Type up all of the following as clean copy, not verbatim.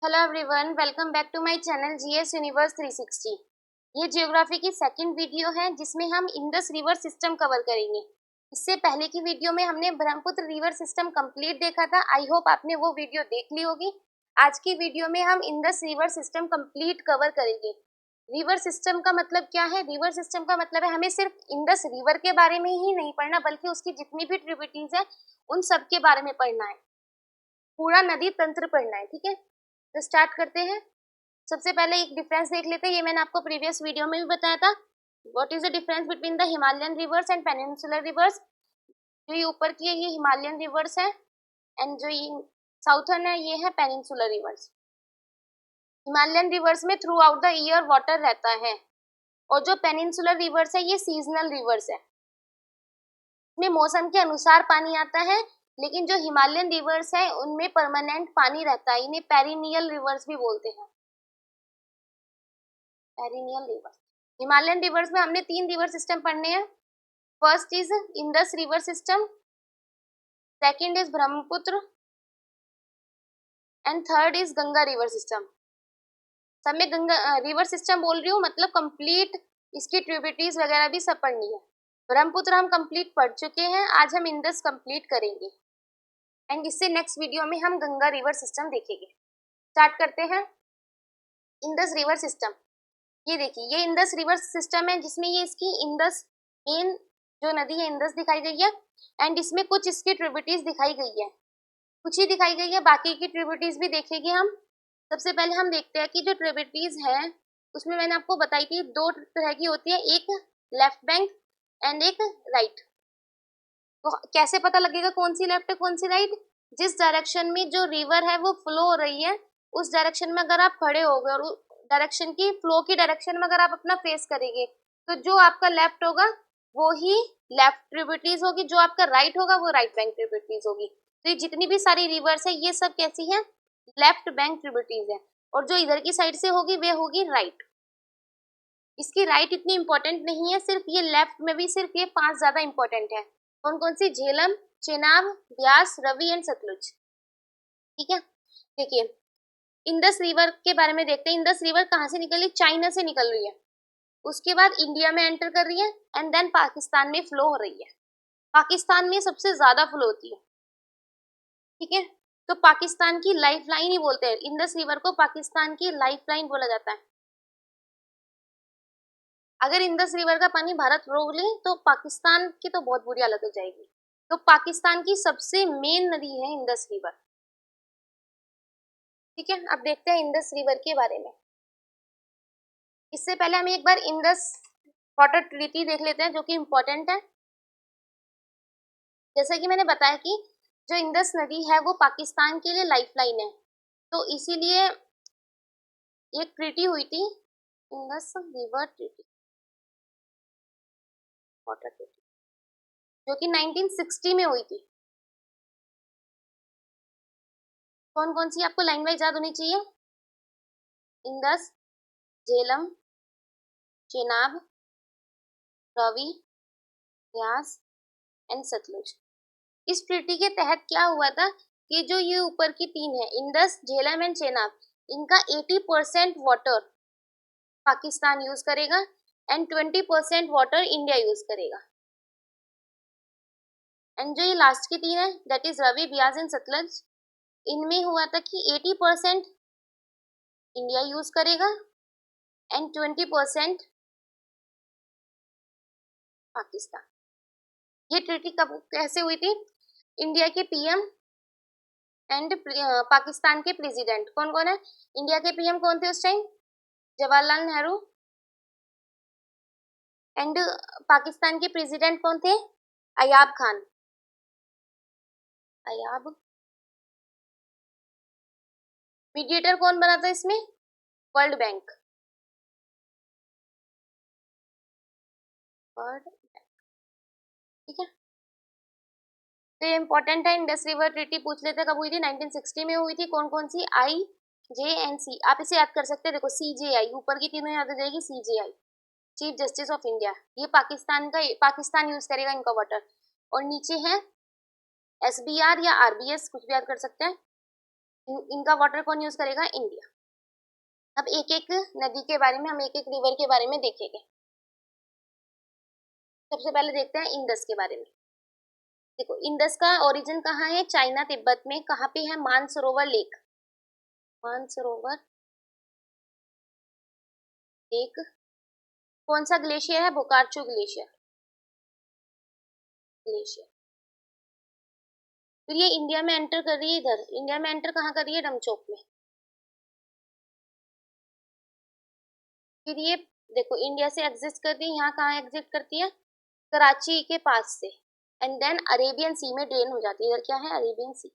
Hello everyone, welcome back to my channel G S universe 360। ये geography की second video है जिसमें हम इंडस रिवर सिस्टम कवर करेंगे। इससे पहले की वीडियो में हमने ब्रह्मपुत्र रिवर सिस्टम कंप्लीट देखा था। आई होप आपने वो वीडियो देख ली होगी। आज की वीडियो में हम Indus river system complete cover करेंगे। रिवर सिस्टम का मतलब क्या है? रिवर सिस्टम का मतलब है हमें सिर्फ इंडस रिवर के बारे में ही नहीं पढ़ना, बल्कि उसकी जितनी भी ट्रिब्यूटरीज है उन सब के बारे में पढ़ना है। पूरा नदी तंत्र पढ़ना है, ठीक है। तो स्टार्ट करते हैं। सबसे पहले एक डिफरेंस देख लेते हैं। ये मैंने आपको प्रीवियस वीडियो में भी बताया था। What is the difference between the Himalayan reverse and peninsular reverse. जो ये ऊपर की है ये हिमालयन रिवर्स है, एंड जो ये साउथर्न है ये है पेनिनसुलर रिवर्स। हिमालयन रिवर्स में through out the year water रहता है, और जो पेनिनसुलर रिवर्स है ये सीजनल रिवर्स है। इसमें मौसम के अनुसार पानी आता है, लेकिन जो हिमालयन रिवर्स है उनमें परमानेंट पानी रहता है। इन्हें पेरिनियल रिवर्स भी बोलते हैं। Perennial rivers. हिमालयन रिवर्स में हमने 3 रिवर सिस्टम पढ़ने हैं। First is Indus river system, second is Brahmaputra, and third is Ganga river system. सब में गंगा रिवर सिस्टम बोल रही हूँ, मतलब कंप्लीट इसकी ट्रिब्यूटरीज वगैरह भी सब पढ़नी है। ब्रह्मपुत्र हम कंप्लीट पढ़ चुके हैं, आज हम इंडस कंप्लीट करेंगे, एंड इससे नेक्स्ट वीडियो में हम गंगा रिवर सिस्टम देखेंगे। स्टार्ट करते हैं। इंडस रिवर सिस्टम, ये देखिए ये इंडस रिवर सिस्टम है जिसमें ये इसकी इंडस मेन जो नदी है इंडस दिखाई गई है, एंड इसमें कुछ इसकी ट्रिब्यूटरीज दिखाई गई है, कुछ ही दिखाई गई है, बाकी की ट्रिब्यूटरीज भी देखेंगे हम। सबसे पहले हम देखते हैं कि जो ट्रिब्यूटरीज है उसमें मैंने आपको बताई थी 2 तरह की होती है, एक लेफ्ट बैंक एंड एक राइट। तो कैसे पता लगेगा कौन सी लेफ्ट है कौन सी राइट? जिस डायरेक्शन में जो रिवर है वो फ्लो हो रही है उस डायरेक्शन में अगर आप खड़े हो गए और डायरेक्शन की फ्लो की डायरेक्शन में अगर आप अपना फेस करेंगे तो जो आपका लेफ्ट होगा वो ही लेफ्ट ट्रिब्यूटरीज होगी, जो आपका राइट होगा वो राइट बैंक ट्रिब्यूटरीज होगी। तो ये जितनी भी सारी रिवर्स है ये सब कैसी है? लेफ्ट बैंक ट्रिब्यूटरीज है, और जो इधर की साइड से होगी वे होगी राइट। इसकी राइट इतनी इंपॉर्टेंट नहीं है, सिर्फ ये लेफ्ट में भी सिर्फ ये 5 ज्यादा इंपॉर्टेंट है। कौन कौन सी? झेलम, चेनाब, ब्यास, रवि एंड सतलुज। ठीक है, देखिए इंडस रिवर के बारे में देखते हैं। इंडस रिवर कहाँ से निकल रही? चाइना से निकल रही है, उसके बाद इंडिया में एंटर कर रही है, एंड देन पाकिस्तान में फ्लो हो रही है। पाकिस्तान में सबसे ज्यादा फ्लो होती है, ठीक है। तो पाकिस्तान की लाइफ लाइन ही बोलते हैं, इंडस रिवर को पाकिस्तान की लाइफ लाइन बोला जाता है। अगर इंडस रिवर का पानी भारत रोक ले तो पाकिस्तान की तो बहुत बुरी हालत हो जाएगी। तो पाकिस्तान की सबसे मेन नदी है इंडस रिवर, ठीक है। अब देखते हैं इंडस रिवर के बारे में। इससे पहले हम एक बार इंडस वाटर ट्रीटी देख लेते हैं जो कि इम्पोर्टेंट है। जैसा कि मैंने बताया कि जो इंडस नदी है वो पाकिस्तान के लिए लाइफलाइन है, तो इसीलिए एक ट्रीटी हुई थी, Indus river treaty, water treaty, जो कि 1960 में हुई थी। कौन कौन सी आपको लाइन वाइज याद होनी चाहिए? इंडस, झेलम, चेनाब, रवि, ब्यास एंड सतलुज। इस ट्रीटी के तहत क्या हुआ था कि जो ये ऊपर की 3 है इंडस, झेलम एंड चेनाब, इनका 80% वाटर पाकिस्तान यूज करेगा एंड 20% वाटर इंडिया यूज करेगा। एंड जो ये लास्ट की 3 है that is Ravi, Beas and Sutlej, इनमें हुआ था कि 80% इंडिया यूज करेगा एंड 20% पाकिस्तान। ये ट्रीटी कब कैसे हुई थी? इंडिया के पीएम एंड पाकिस्तान के प्रेसिडेंट कौन कौन है? इंडिया के पीएम कौन थे उस टाइम? जवाहरलाल नेहरू। एंड पाकिस्तान के प्रेसिडेंट कौन थे? अयाब खान। अयाब। मीडिएटर कौन बना था इसमें? World bank. वर्ल्ड, ठीक है। तो ये इंपॉर्टेंट है। इंडस रिवर ट्रीटी पूछ लेते कब हुई थी? 1960 में हुई थी। कौन कौन सी? आई, जे एंड सी। आप इसे याद कर सकते हैं। देखो CJI ऊपर की तीनों याद हो जाएगी। CJI chief justice of India, ये पाकिस्तान का, पाकिस्तान यूज करेगा इनका वाटर। और नीचे है SBR या RBS, कुछ भी याद कर सकते हैं। इनका वाटर कौन यूज करेगा? इंडिया। अब एक एक नदी के बारे में, हम एक एक रिवर के बारे में देखेंगे। सबसे पहले देखते हैं इंडस के बारे में। देखो, इंडस का ओरिजिन कहाँ है? चाइना तिब्बत में। कहाँ पे है? मानसरोवर लेक। मानसरोवर लेक। कौन सा ग्लेशियर है? बोकार्चू ग्लेशियर। ग्लेशियर। फिर ये इंडिया में एंटर कर रही है, इधर इंडिया में एंटर कहाँ कर रही है? डमचौक में। फिर ये देखो, इंडिया से एग्जिस्ट कर रही है, यहाँ कहाँ एग्जिट करती है? कराची के पास से। एंड देन अरेबियन सी में ड्रेन हो जाती है। इधर क्या है? अरेबियन सी।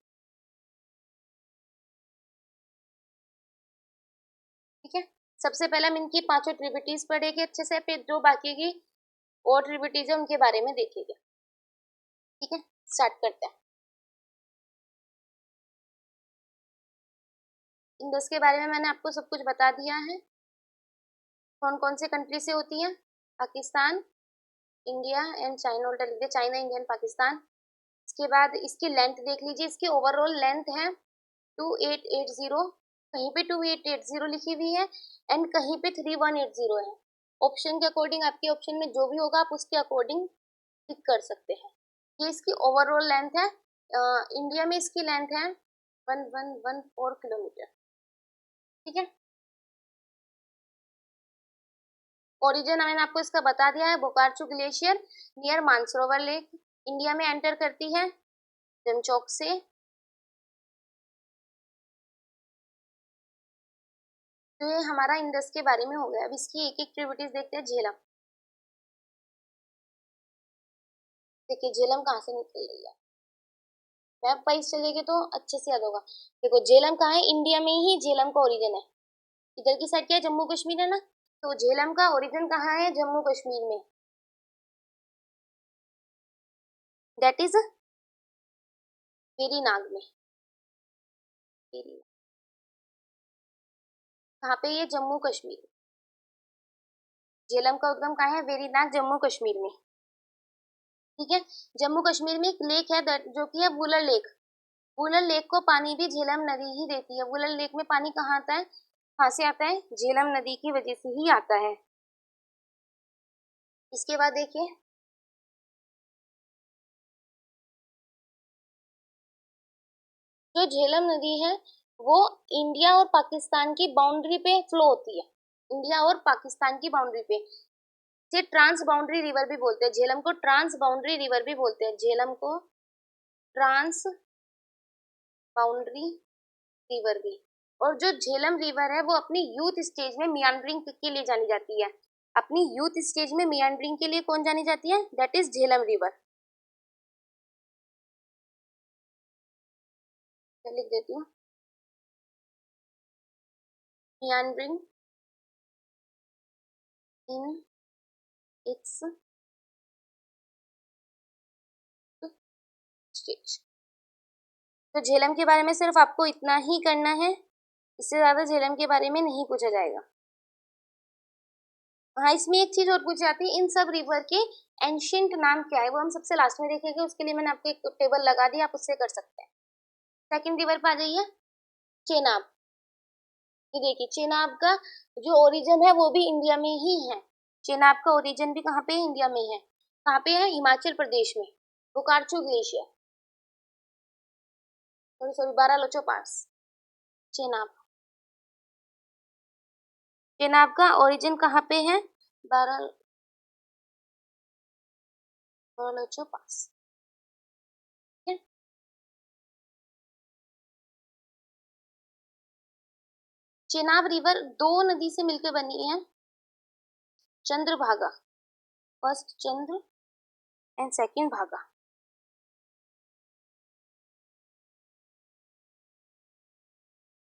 ठीक है। सबसे पहले हम इनकी पांचों ट्रिब्यूटरीज पढ़ेंगे अच्छे से, फिर जो बाकी की और ट्रिब्यूटरीज है उनके बारे में देखेंगे। ठीक है, स्टार्ट करते हैं। इंडस के बारे में मैंने आपको सब कुछ बता दिया है। कौन कौन से कंट्री से होती है? Pakistan, India and China. उल्टा लिख दिया, चाइना, इंडिया एंड पाकिस्तान। इसके बाद इसकी लेंथ देख लीजिए। इसकी ओवरऑल लेंथ है 2880। कहीं पे 2880 लिखी हुई है एंड कहीं पे 3180 है। ऑप्शन के अकॉर्डिंग, आपके ऑप्शन में जो भी होगा आप उसके अकॉर्डिंग टिक कर सकते हैं। ये इसकी ओवरऑल लेंथ है। इंडिया में इसकी लेंथ है 1114 किलोमीटर। ठीक है। ओरिजिन मैंने आपको इसका बता दिया है, Bokarchu glacier near Mansarovar lake. India में एंटर करती है डमचौक से। तो ये हमारा इंडस के बारे में हो गया। अब इसकी एक एक ट्रिब्यूटरीज देखते हैं। झेलम। देखिए झेलम कहाँ से निकल रही है, मैप वाइज चलेगी तो अच्छे से याद होगा। देखो झेलम कहाँ है? इंडिया में ही झेलम का ओरिजिन है। इधर की साइड क्या है? जम्मू कश्मीर है ना। तो झेलम का ओरिजिन कहाँ है? जम्मू कश्मीर में। दैट इज वेरीनाग में। कहाँ पे? ये जम्मू कश्मीर। झेलम का उद्गम कहाँ है? वेरीनाग, जम्मू कश्मीर में। ठीक है। जम्मू कश्मीर में एक लेक है जो कि है वुलर लेक। वुलर लेक को पानी भी झेलम नदी ही देती है। वुलर लेक में पानी कहाँ आता है? कहाँ से आता है? झेलम नदी की वजह से ही आता है। इसके बाद देखिए, जो झेलम नदी है वो इंडिया और पाकिस्तान की बाउंड्री पे फ्लो होती है। इंडिया और पाकिस्तान की बाउंड्री पे। इसे ट्रांस बाउंड्री रिवर भी बोलते हैं। झेलम को ट्रांस बाउंड्री रिवर भी बोलते हैं। झेलम को ट्रांस बाउंड्री रिवर भी। और जो झेलम रिवर है वो अपनी यूथ स्टेज में मियांडरिंग के लिए जानी जाती है। अपनी यूथ स्टेज में मियांडरिंग के लिए कौन जानी जाती है? That is Jhelum river. लिख देती हूँ, मियांडरिंग इन इट्स स्टेज। तो झेलम के बारे में सिर्फ आपको इतना ही करना है, इससे ज्यादा झेलम के बारे में नहीं पूछा जाएगा। हाँ, इसमें एक चीज और पूछी जाती है, इन सब रिवर के एंशियंट नाम क्या है? वो हम सबसे लास्ट में देखेंगे। उसके लिए मैंने आपको एक टेबल लगा दिया, आप उससे कर सकते हैं। सेकंड रिवर पे आ जाइए, चेनाब। ये देखिए, चेनाब का जो ओरिजिन है वो भी इंडिया में ही है। चेनाब का ओरिजिन भी कहाँ पे है? इंडिया में है। कहाँ पे है? हिमाचल प्रदेश में। बोकार्चू ग्लेशियर, सॉरी सॉरी, बारालोचो पास। चेनाब। चेनाब का ओरिजिन कहाँ पे है? बारालोचो पास। ठीक है? चेनाब रिवर दो नदी से मिलकर बनी है, Chandrabhaga. First Chandra and second भागा।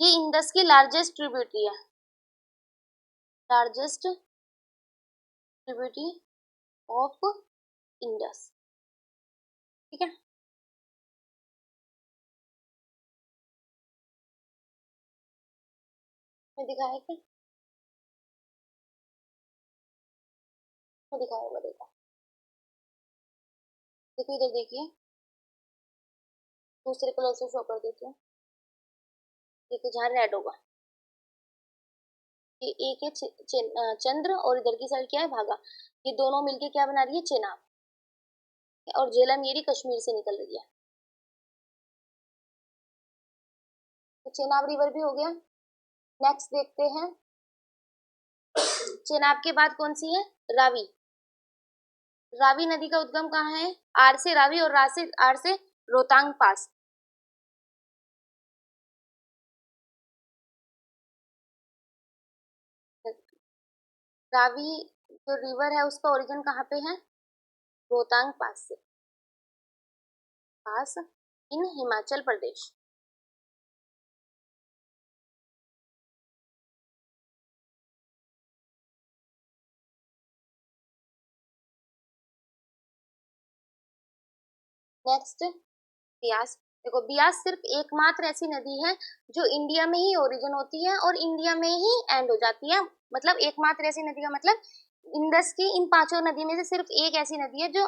ये इंडस की लार्जेस्ट ट्रिब्यूटरी है। Largest tributary of Indus. ठीक है। मैं दिखाया क्या? मैं दिखाया होगा, देखो। देखो इधर देखिए, दूसरे कलर से शो कर देती हूँ। देखो जहाँ रेड होगा ये एक है चंद्र और इधर की साइड क्या है भागा, ये दोनों मिलके क्या बना रही है चेनाब, और झेलम ये कश्मीर से निकल रही है, तो चेनाब रिवर भी हो गया। नेक्स्ट देखते हैं चेनाब के बाद कौन सी है, रावी। रावी नदी का उद्गम कहाँ है, आर से रावी और आर से रोहतांग पास। रावी जो रिवर है उसका ओरिजिन कहाँ पे है, रोहतांग पास से, पास इन हिमाचल प्रदेश। नेक्स्ट ब्यास। देखो ब्यास सिर्फ एकमात्र ऐसी नदी है जो इंडिया में ही ओरिजिन होती है और इंडिया में ही एंड हो जाती है, मतलब एकमात्र ऐसी नदी का मतलब इंडस की इन पांचों नदी में से सिर्फ एक ऐसी नदी है जो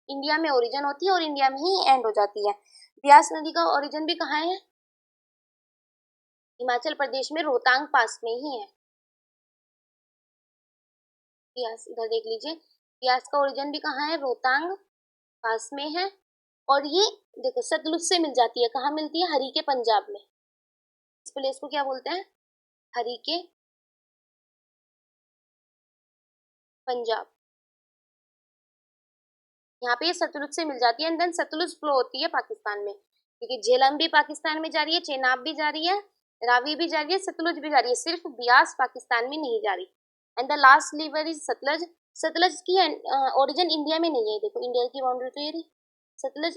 इंडिया में ओरिजिन होती है और इंडिया में ही एंड हो जाती है। ब्यास नदी का ओरिजिन भी कहाँ है, हिमाचल प्रदेश में रोहतांग पास में ही है। ब्यास इधर देख लीजिए, ब्यास का ओरिजिन भी कहाँ है, रोहतांग पास में है। और ये देखो सतलुज से मिल जाती है, कहाँ मिलती है, हरी के पंजाब में। इस प्लेस को क्या बोलते हैं, हरी के पंजाब। यहाँ पे ये सतलुज से मिल जाती है एंड देन सतलुज फ्लो होती है पाकिस्तान में, क्योंकि झेलम भी पाकिस्तान में जा रही है, चेनाब भी जा रही है, रावी भी जा रही है, सतलुज भी जा रही है, सिर्फ ब्यास पाकिस्तान में नहीं जा रही। And the last river is Sutlej. Sutlej की ओरिजिन इंडिया में नहीं है, देखो इंडिया की बाउंड्री तो ये रही, सतलज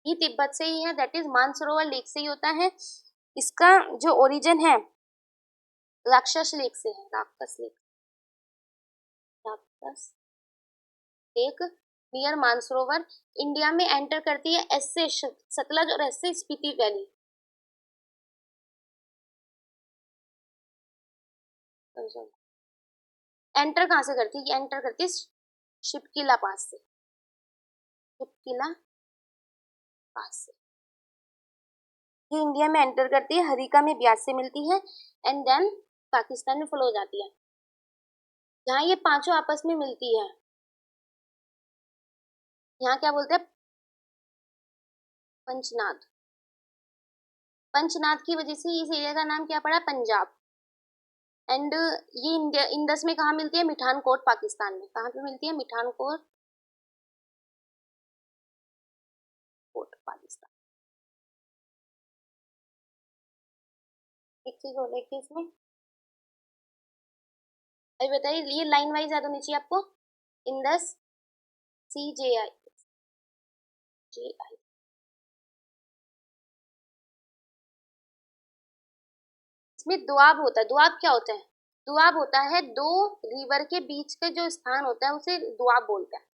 ही तिब्बत से ही है, दैट इज मानसरोवर लेक से ही होता है। इसका जो ओरिजिन है राक्षस लेक से है, राक्षस लेक, राक्षस लेक नियर मानसरोवर। इंडिया में एंटर करती है एस से सतलज और एस से स्पीति वैली। एंटर कहाँ से करती है, एंटर करती है शिपकिला पास से, शिपकिला पास से ये इंडिया में एंटर करती है, हरिका में ब्यास से मिलती है एंड देन पाकिस्तान में फ्लो हो जाती है। जहाँ ये पांचों आपस में मिलती है यहाँ क्या बोलते हैं, पंचनाद। पंचनाद की वजह से इस एरिया का नाम क्या पड़ा, पंजाब। एंड ये इंडिया इंडस में कहाँ मिलती है, मिठानकोट पाकिस्तान में, कहाँ पे मिलती है, मिठानकोट कोट पाकिस्तान। एक चीज और देखिए इसमें, अभी बताइए ये लाइन वाइज याद होनी चाहिए आपको, इंडस CJI JI। इसमें दुआब होता है, दुआब क्या होता है, दुआब होता है दो रिवर के बीच का जो स्थान होता है उसे दुआब बोलते हैं।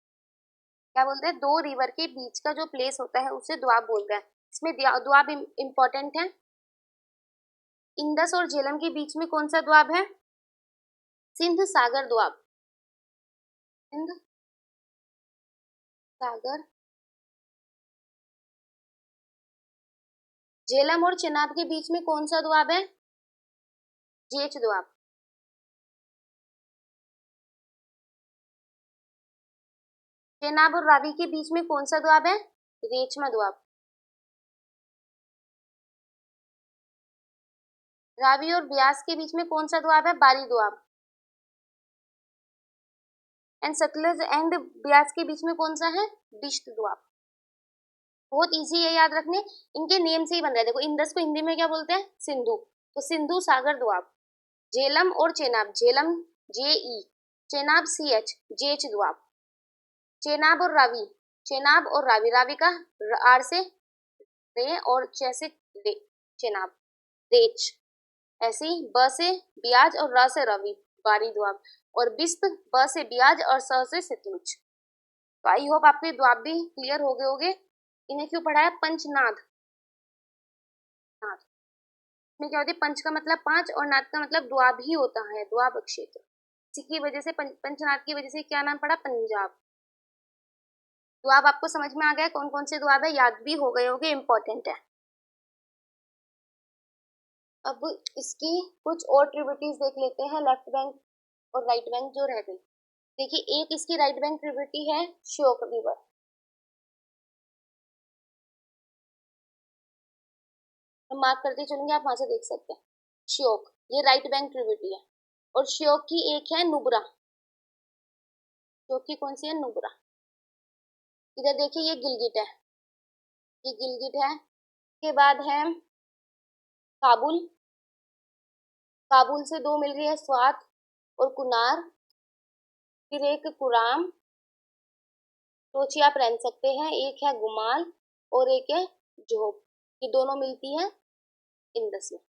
क्या बोलते हैं, दो रिवर के बीच का जो प्लेस होता है उसे दुआब बोलते हैं। इसमें दुआब इंपॉर्टेंट है। इंडस और झेलम के बीच में कौन सा दुआब है, सिंध सागर दुआब, सिंध सागर। झेलम और चेनाब के बीच में कौन सा दुआब है, जेच दुआब। चेनाब और रावी के बीच में कौन सा दुआब है, रेचमा दुआब। रावी और ब्यास के बीच में कौन सा दुआब है, बारी दुआब। एंड सतलज एंड ब्यास के बीच में कौन सा है, बिश्त दुआब। बहुत इजी है याद रखने, इनके नेम से ही बन रहा है। देखो इंडस को हिंदी में क्या बोलते हैं, सिंधु, तो सिंधु सागर दुआब। झेलम और चेनाब, झेलम JE, चेनाब CH, जेच दुआब। चेनाब और रावी, चेनाब और रावी, रावी का आर से रे और चे से रे, चेनाब रेच। ऐसे ही ब से ब्याज और र से रवि, बारी दुआब। और बिस्त ब से ब्याज और स से सतलुज। तो आई होप आपके दुआब भी क्लियर हो गए होंगे। इन्हें क्यों पढ़ा है, पंचनाद, नाद में क्या होती है, पंच का मतलब पांच और नाद का मतलब दुआब ही होता है, दुआब क्षेत्र। इसी की वजह से पंचनाद की वजह से क्या नाम पड़ा, पंजाब। दुआब आपको समझ में आ गया कौन कौन से दुआब है, याद भी हो गए होंगे, इंपॉर्टेंट है। अब इसकी कुछ और ट्रिब्यूटरीज देख लेते हैं, लेफ्ट बैंक और राइट बैंक जो रह गई। देखिए एक इसकी राइट बैंक ट्रिब्यूटरी है श्योक रिवर, हम मार्क करते चलेंगे, आप वहां से देख सकते हैं श्योक, ये राइट बैंक ट्रिब्यूटरी है। और श्योक की एक है नुब्रा, श्योक की कौन सी है, नुब्रा। इधर देखिए ये गिलगिट है, ये गिलगिट है। के बाद है काबुल, काबुल से दो मिल रही है स्वात और कुनार, फिर एक कुराम, सोचिए आप रह सकते हैं, एक है गुमाल और एक है जोब, ये दोनों मिलती है इंदस में।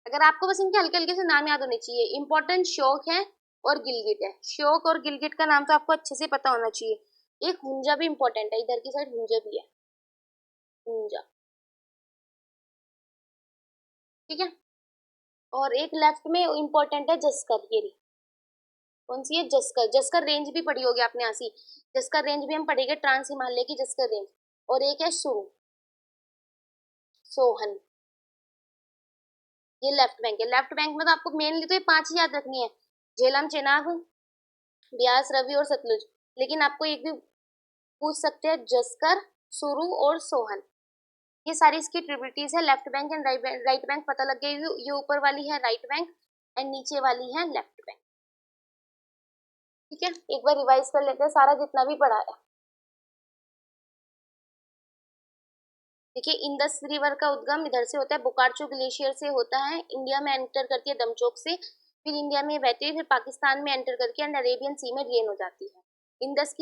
अगर आपको बस इनके हल्के हल्के से नाम याद होने चाहिए, इंपॉर्टेंट श्योक है और गिलगिट है। श्योक और गिलगिट का नाम तो आपको अच्छे से पता होना चाहिए। एक हुंजा भी इंपॉर्टेंट है, इधर की साइड हुंजा भी है, हुंजा, ठीक है। और एक लेफ्ट में इंपॉर्टेंट है जस्कर, ये रही, कौन सी है, जस्कर। जस्कर रेंज भी पढ़ी होगी आपने यहाँ से, जस्कर रेंज भी हम पढ़ेंगे, ट्रांस हिमालय की जस्कर रेंज। और एक है सुरु, सोहन, ये लेफ्ट बैंक है। लेफ्ट बैंक में तो आपको मेनली तो ये पांच ही याद रखनी है, झेलम, चेनाब, ब्यास, रवि और सतलुज। लेकिन आपको एक भी पूछ सकते हैं, जस्कर, सुरु और सोहन, ये सारी इसकी ट्रिब्यूटरीज है। Left bank and right bank पता लग गई, ये ऊपर वाली है राइट बैंक एंड नीचे वाली है लेफ्ट बैंक, ठीक है। एक बार रिवाइज कर लेते हैं सारा जितना भी पढ़ा है। देखिए इंदस रिवर का उद्गम इधर से होता है, बोकार्चो ग्लेशियर से होता है, इंडिया में एंटर करती है दमचोक से, फिर इंडिया में बहती है, फिर पाकिस्तान में एंटर करके एंड अरेबियन सी में ड्रेन हो जाती है। इंदस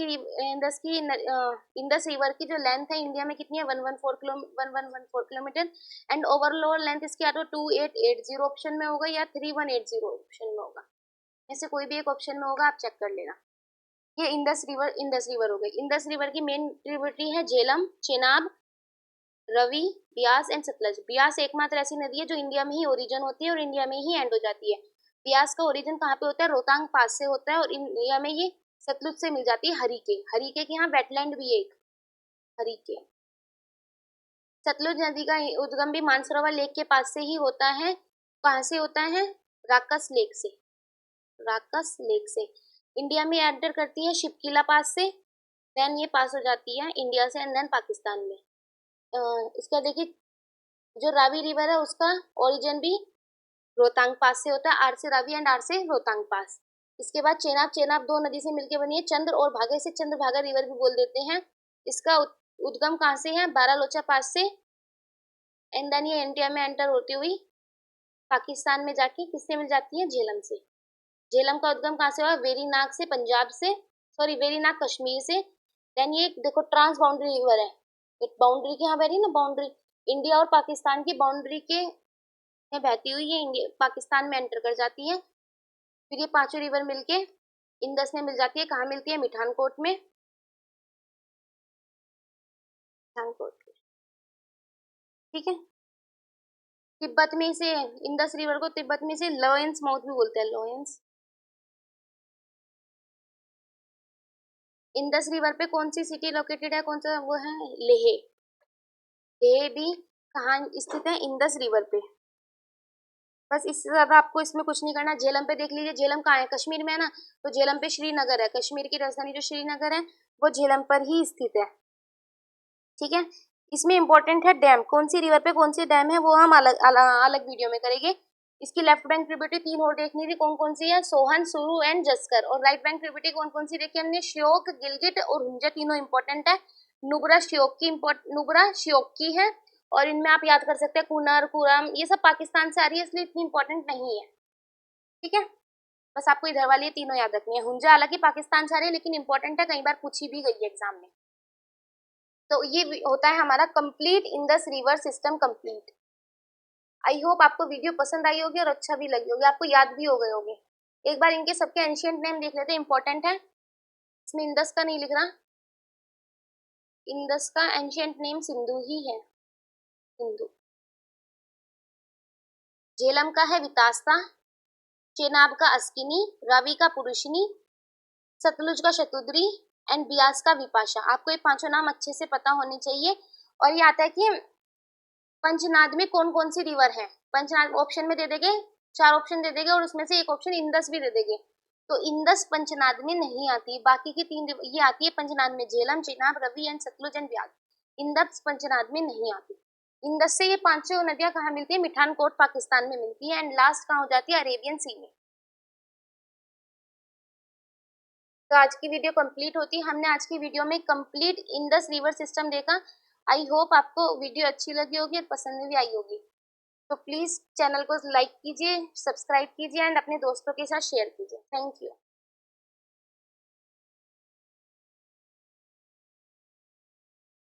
रिवर की जो लेंथ है इंडिया में कितनी है, 1114 किलोमीटर एंड ओवरऑल लेंथ इसकी या तो 2880 ऑप्शन में होगा या 3180 ऑप्शन में होगा, ऐसे कोई भी एक ऑप्शन में होगा, आप चेक कर लेना। ये इंदस रिवर हो गई। इंदस रिवर की मेन ट्रिब्यूटरी है झेलम, चेनाब, रवि, ब्यास एंड सतलज। ब्यास एकमात्र ऐसी नदी है जो इंडिया में ही ओरिजिन होती है और इंडिया में ही एंड हो जाती है। ब्यास का ओरिजिन कहाँ पे होता है, रोहतांग पास से होता है और इंडिया में ये सतलुज से मिल जाती है हरिके, हरिके के यहाँ वेटलैंड भी है एक, हरिके। सतलुज नदी का उद्गम भी मानसरोवर लेक के पास से ही होता है, कहाँ से होता है, राकस लेक से, राकस लेक से। इंडिया में एंटर करती है शिपकिला पास से, देन ये पास हो जाती है इंडिया से एंड देन पाकिस्तान में। इसका देखिए जो रावी रिवर है उसका ओरिजिन भी रोहतांग पास से होता है, आर से रावी एंड आर से रोहतांग पास। इसके बाद चेनाब, चेनाब दो नदी से मिलकर बनी है, चंद्र और भागा, इसे चंद्रभागा रिवर भी बोल देते हैं। इसका उद्गम कहाँ से है, बारालोचा पास से एंड देन ये इंडिया में एंटर होती हुई पाकिस्तान में जाके किससे मिल जाती है, झेलम से। झेलम का उद्गम कहाँ से हुआ, वेरीनाग से, पंजाब से, सॉरी वेरीनाग कश्मीर से। देन ये देखो ट्रांस बाउंड्री रिवर है, एक बाउंड्री के यहाँ बह ना, बाउंड्री इंडिया और पाकिस्तान की बाउंड्री के में बहती हुई ये इंडिया पाकिस्तान में एंटर कर जाती है। फिर ये पांचों रिवर मिलके इंदस में मिल जाती है, कहाँ मिलती है, मिठानकोट में, मिठानकोट, ठीक है। तिब्बत में इसे, इंदस रिवर को तिब्बत में इसे लोयंस माउथ भी बोलते हैं, लोयंस। इंदस रिवर पे कौन सी सिटी लोकेटेड है, कौन सा वो है, लेह। लेह भी कहाँ स्थित है, इंदस रिवर पे। बस इससे ज्यादा आपको इसमें कुछ नहीं करना। झेलम पे देख लीजिए, झेलम कहाँ है, कश्मीर में है ना, तो झेलम पे श्रीनगर है, कश्मीर की राजधानी जो श्रीनगर है वो झेलम पर ही स्थित है, ठीक है। इसमें इंपॉर्टेंट है डैम, कौन सी रिवर पे कौन सी डैम है वो हम अलग अलग वीडियो में करेंगे। इसकी लेफ्ट बैंक ट्रिब्यूटरी तीन और देखनी थी, कौन कौन सी है, सोहन, सुरु एंड जस्कर। और राइट बैंक ट्रिब्यूटरी कौन कौन सी देखी हमने, श्योक, गिलगिट और हुंजा, तीनों इंपॉर्टेंट है। नुब्रा श्योक की नुब्रा श्योक की है और इनमें आप याद कर सकते हैं कुनर, कुराम, ये सब पाकिस्तान से आ रही है इसलिए इतनी इंपॉर्टेंट नहीं है, ठीक है। बस आपको इधर वाली तीनों याद रखनी है। हुंजा हालांकि पाकिस्तान से आ रही है लेकिन इंपॉर्टेंट है, कई बार पूछी भी गई है एग्जाम में। तो ये होता है हमारा complete Indus river system complete. I hope आपको वीडियो पसंद आई होगी और अच्छा भी लगी होगी, आपको याद भी हो गए होंगे। एक बार इनके सबके एंशियंट नेम देख लेते हैं, इंपॉर्टेंट है। इसमें इंदस का नहीं लिख रहा, इंदस का एंशियंट नेम सिंधु ही है, सिंधु। झेलम का है वितास्ता, चेनाब का अस्किनी, रावी का पुरुषिनी, सतलुज का शतुद्री एंड बियास का विपाशा। आपको ये पांचों नाम अच्छे से पता होने चाहिए। और ये आता है कि पंचनाद में कौन कौन सी रिवर है, पंचनाद ऑप्शन में दे देंगे, 4 ऑप्शन दे देंगे और उसमें से एक ऑप्शन इंदस भी दे देंगे। तो इंदस पंचनाद में नहीं आती, बाकी की 3 ये आती है पंचनाद में, Jhelum, Chenab, Ravi and Sutlej and Beas. Indus Panchnad में नहीं आती। इंदस से ये 5 नदियां कहाँ मिलती है, मिठानकोट पाकिस्तान में मिलती है, एंड लास्ट कहाँ हो जाती है, अरेबियन सी में। तो आज की वीडियो कंप्लीट होती है। हमने आज की वीडियो में कंप्लीट इंडस रिवर सिस्टम देखा। आई होप आपको वीडियो अच्छी लगी होगी और पसंद भी आई होगी। तो प्लीज चैनल को लाइक कीजिए, सब्सक्राइब कीजिए एंड अपने दोस्तों के साथ शेयर कीजिए। Thank you.